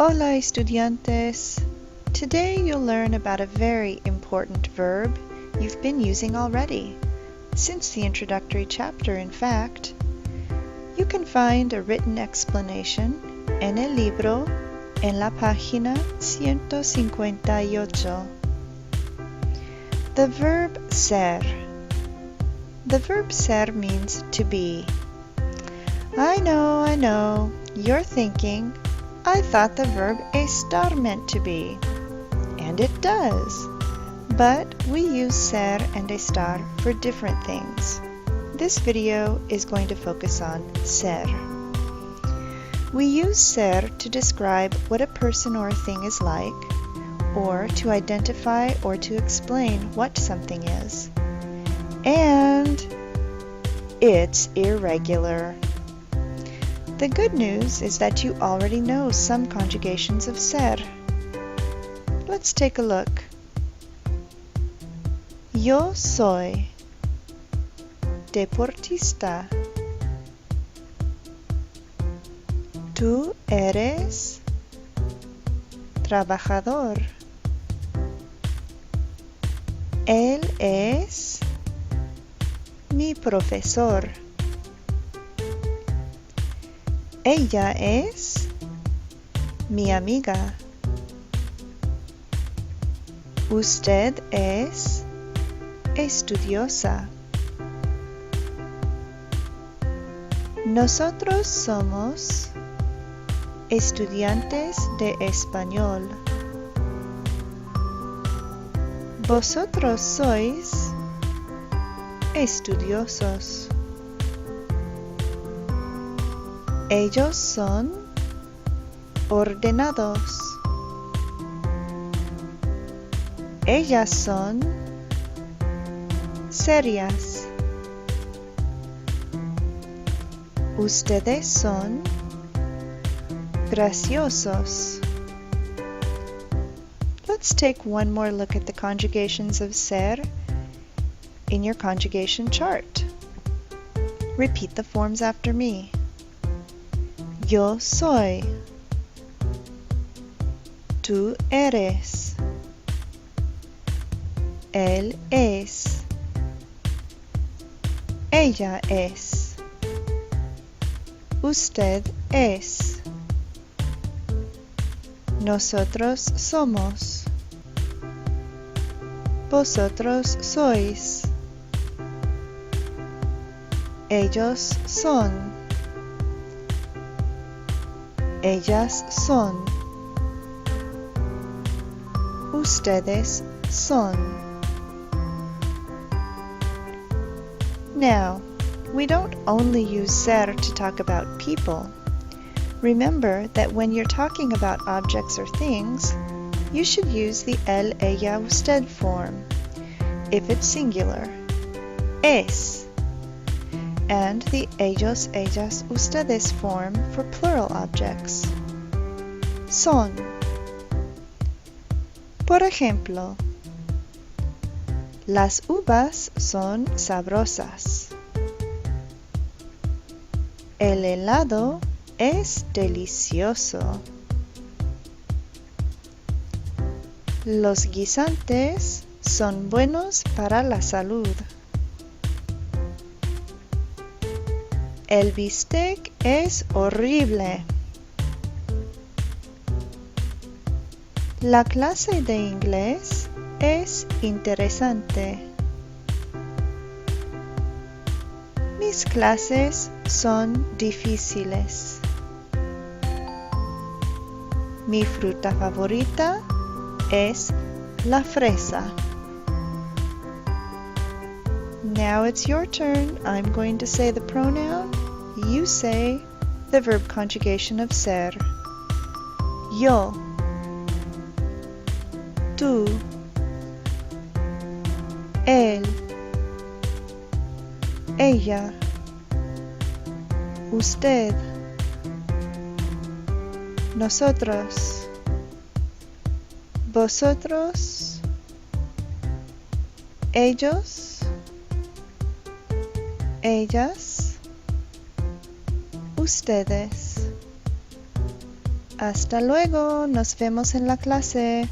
Hola, estudiantes! Today you'll learn about a very important verb you've been using already, since the introductory chapter, in fact. You can find a written explanation en el libro en la página 158. The verb ser. The verb ser means to be. I know, you're thinking, I thought the verb estar meant to be. And it does. But we use ser and estar for different things. This video is going to focus on ser. We use ser to describe what a person or a thing is like, or to identify or to explain what something is. And it's irregular. The good news is that you already know some conjugations of ser. Let's take a look. Yo soy deportista. Tú eres trabajador. Él es mi profesor. Ella es mi amiga. Usted es estudiosa. Nosotros somos estudiantes de español. Vosotros sois estudiosos. Ellos son ordenados. Ellas son serias. Ustedes son graciosos. Let's take one more look at the conjugations of ser in your conjugation chart. Repeat the forms after me. Yo soy. Tú eres. Él es. Ella es. Usted es. Nosotros somos. Vosotros sois. Ellos son. Ellas son. Ustedes son. Now, we don't only use ser to talk about people. Remember that when you're talking about objects or things, you should use the él, ella, usted form, if it's singular, es, and the ellos, ellas, ustedes form for plural objects, son. Por ejemplo, las uvas son sabrosas. El helado es delicioso. Los guisantes son buenos para la salud. El bistec es horrible. La clase de inglés es interesante. Mis clases son difíciles. Mi fruta favorita es la fresa. Now it's your turn. I'm going to say the pronoun. You say the verb conjugation of ser. Yo. Tú. Él. Ella. Usted. Nosotros. Vosotros. Ellos. Ellas. Ustedes. Hasta luego, nos vemos en la clase.